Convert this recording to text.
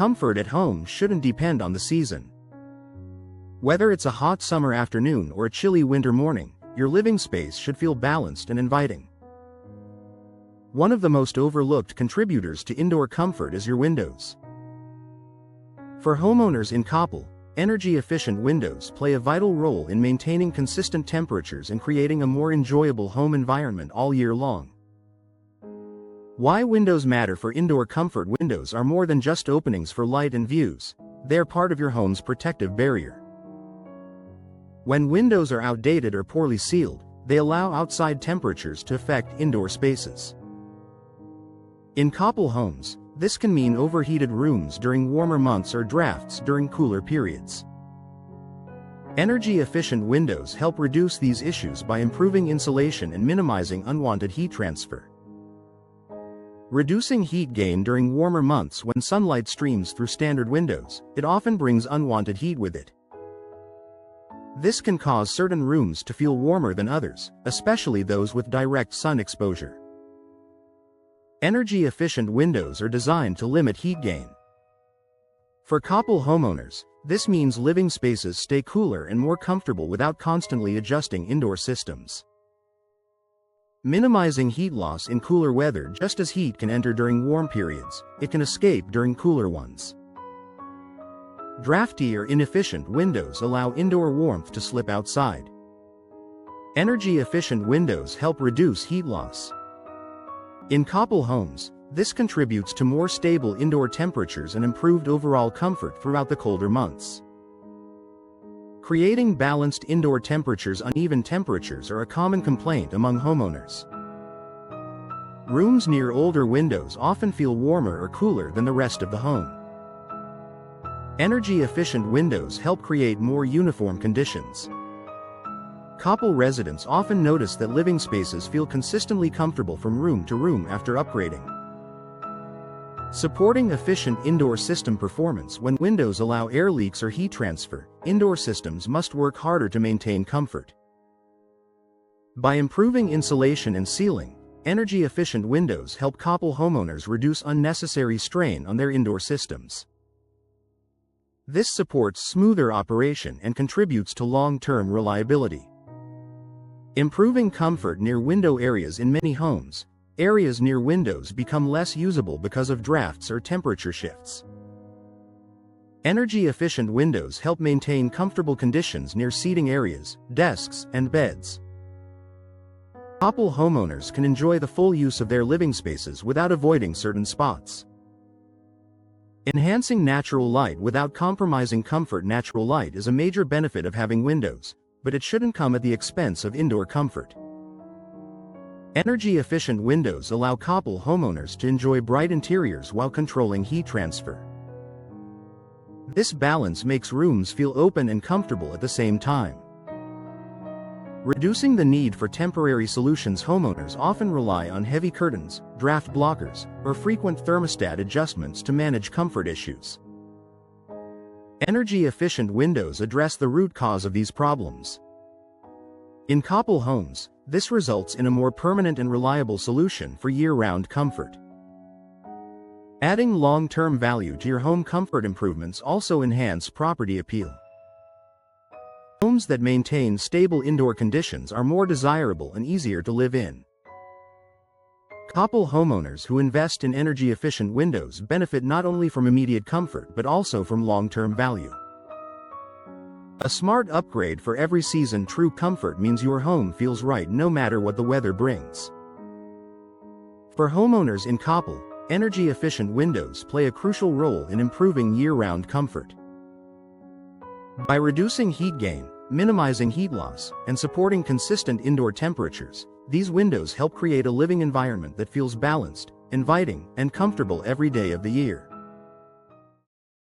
comfort at home shouldn't depend on the season. Whether it's a hot summer afternoon or a chilly winter morning, your living space should feel balanced and inviting. One of the most overlooked contributors to indoor comfort is your windows. For homeowners in Coppell, energy-efficient windows play a vital role in maintaining consistent temperatures and creating a more enjoyable home environment all year long. Why windows matter for indoor comfort? Windows are more than just openings for light and views. They're part of your home's protective barrier. When windows are outdated or poorly sealed, they allow outside temperatures to affect indoor spaces. In Coppell homes, this can mean overheated rooms during warmer months or drafts during cooler periods. Energy-efficient windows help reduce these issues by improving insulation and minimizing unwanted heat transfer. Reducing heat gain during warmer months. When sunlight streams through standard windows, it often brings unwanted heat with it. This can cause certain rooms to feel warmer than others, especially those with direct sun exposure. Energy-efficient windows are designed to limit heat gain. For Coppell homeowners, this means living spaces stay cooler and more comfortable without constantly adjusting indoor systems. Minimizing heat loss in cooler weather. Just as heat can enter during warm periods, it can escape during cooler ones. Drafty or inefficient windows allow indoor warmth to slip outside. Energy-efficient windows help reduce heat loss. In Coppell homes, this contributes to more stable indoor temperatures and improved overall comfort throughout the colder months. Creating balanced indoor temperatures. Uneven temperatures are a common complaint among homeowners. Rooms near older windows often feel warmer or cooler than the rest of the home. Energy-efficient windows help create more uniform conditions. Coppell residents often notice that living spaces feel consistently comfortable from room to room after upgrading. Supporting efficient indoor system performance. When windows allow air leaks or heat transfer, indoor systems must work harder to maintain comfort. By improving insulation and sealing, energy-efficient windows help Coppell homeowners reduce unnecessary strain on their indoor systems. This supports smoother operation and contributes to long-term reliability. Improving comfort near window areas. In many homes, areas near windows become less usable because of drafts or temperature shifts. Energy-efficient windows help maintain comfortable conditions near seating areas, desks, and beds. Coppell homeowners can enjoy the full use of their living spaces without avoiding certain spots. Enhancing natural light without compromising comfort. Natural light is a major benefit of having windows, but it shouldn't come at the expense of indoor comfort. Energy-efficient windows allow Coppell homeowners to enjoy bright interiors while controlling heat transfer. This balance makes rooms feel open and comfortable at the same time. Reducing the need for temporary solutions. Homeowners often rely on heavy curtains, draft blockers, or frequent thermostat adjustments to manage comfort issues. Energy-efficient windows address the root cause of these problems. In Coppell homes, this results in a more permanent and reliable solution for year-round comfort. Adding long-term value to your home. Comfort improvements also enhance property appeal. Homes that maintain stable indoor conditions are more desirable and easier to live in. Coppell homeowners who invest in energy-efficient windows benefit not only from immediate comfort but also from long-term value. A smart upgrade for every season. True comfort means your home feels right no matter what the weather brings. For homeowners in Coppell, energy-efficient windows play a crucial role in improving year-round comfort. By reducing heat gain, minimizing heat loss, and supporting consistent indoor temperatures, these windows help create a living environment that feels balanced, inviting, and comfortable every day of the year.